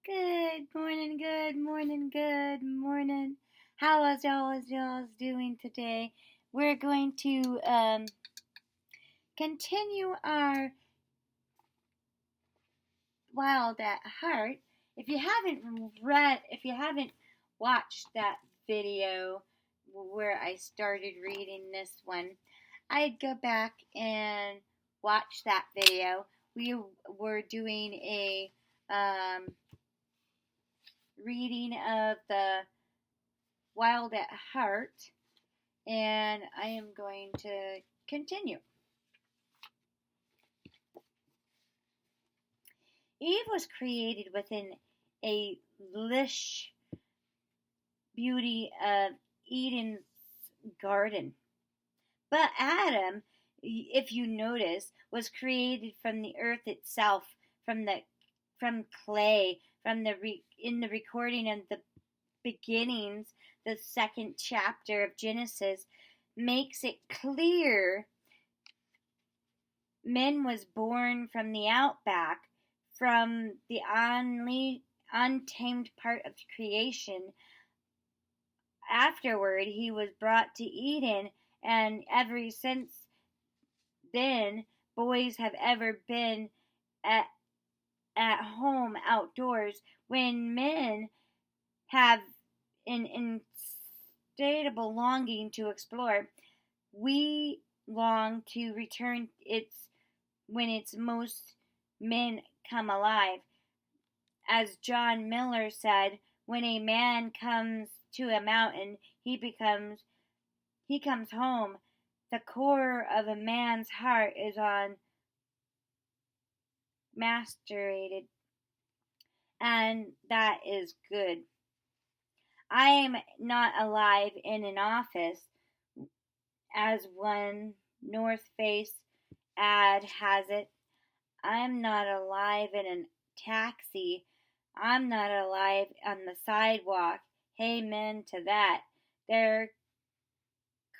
Good morning, good morning, good morning. How is y'all doing today? We're going to continue our Wild at Heart. If you haven't watched that video where I started reading this one, I'd go back and watch that video. We were doing a reading of the Wild at Heart, and I am going to continue. Eve was created within a lush beauty of Eden's garden. But Adam, if you notice, was created from the earth itself, from clay, in the recording of the beginnings, the second chapter of Genesis makes it clear man was born from the outback, from the untamed part of creation. Afterward, he was brought to Eden, and ever since then, boys have ever been at home outdoors, when men have an insatiable longing to explore. We long to return when it's most men come alive. As John Miller said, when a man comes to a mountain, he comes home. The core of a man's heart is macerated, and that is good. I am not alive in an office, as one North Face ad has it. I'm not alive in a taxi. I'm not alive on the sidewalk. Amen to that. Their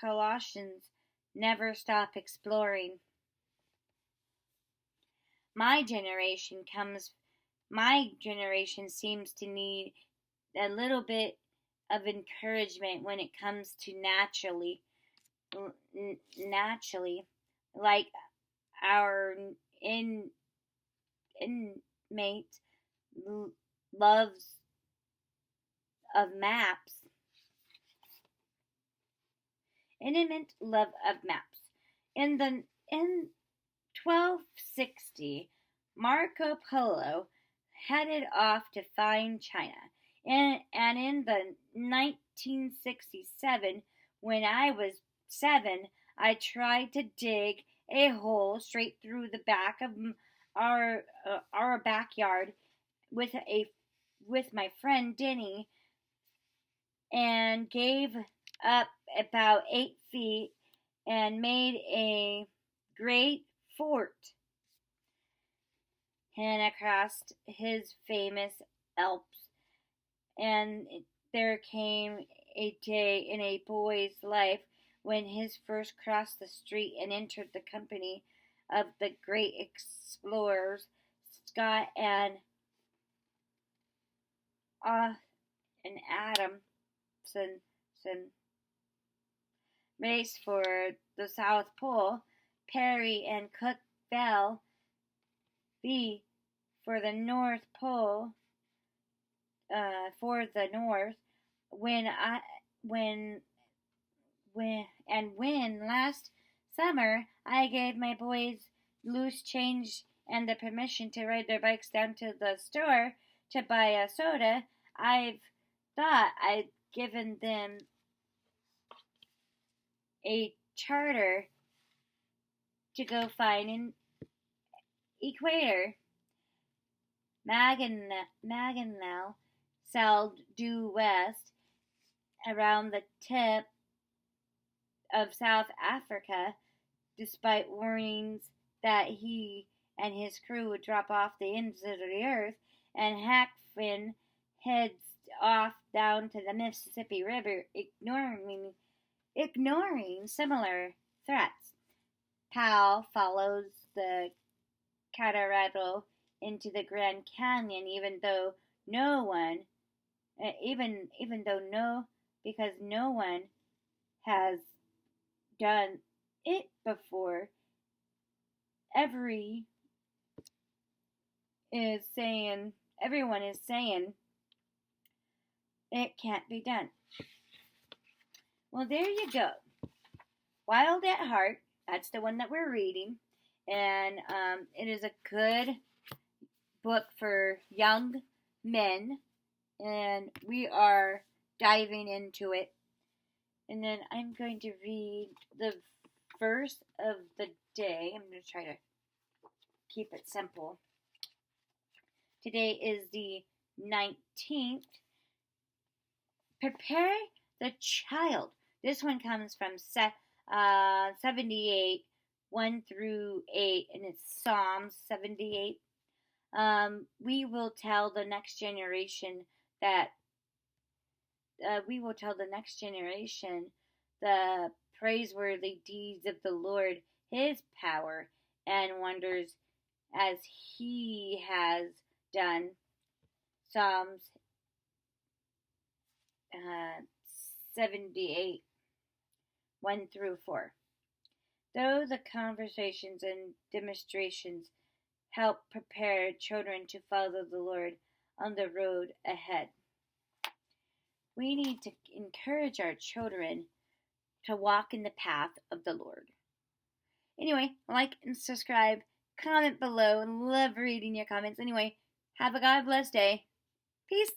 Colossians never stop exploring. My generation seems to need a little bit of encouragement when it comes to naturally, like our inmate loves of maps. Intimate love of maps. In 1260, Marco Polo headed off to find China. And in the 1967, when I was 7, I tried to dig a hole straight through the back of our backyard with my friend Denny, and gave up about 8 feet and made a great fort and across his famous Alps. And there came a day in a boy's life when he first crossed the street and entered the company of the great explorers Scott and Adamson race for the South Pole. Perry and Cook Bell B for the North Pole, for the North. When last summer I gave my boys loose change and the permission to ride their bikes down to the store to buy a soda, I've thought I'd given them a charter to go find an equator. Maganel sailed due west around the tip of South Africa, despite warnings that he and his crew would drop off the ends of the earth, and Huck Finn heads off down to the Mississippi River, ignoring similar threats. Powell follows the Colorado into the Grand Canyon, even though no one, even though because no one has done it before, every is saying everyone is saying it can't be done. Well, there you go. Wild at Heart. That's the one that we're reading, and it is a good book for young men, and we are diving into it. And then I'm going to read the verse of the day. I'm going to try to keep it simple. Today is the 19th. Prepare the child. This one comes from 78, 1 through 8, and it's Psalms 78. We will tell the next generation the praiseworty deeds of the Lord, His power and wonders as He has done. Psalms 78, 1 through 4. Though the conversations and demonstrations help prepare children to follow the Lord on the road ahead, we need to encourage our children to walk in the path of the Lord. Anyway, like and subscribe, comment below. Love reading your comments. Anyway, have a God bless day. Peace.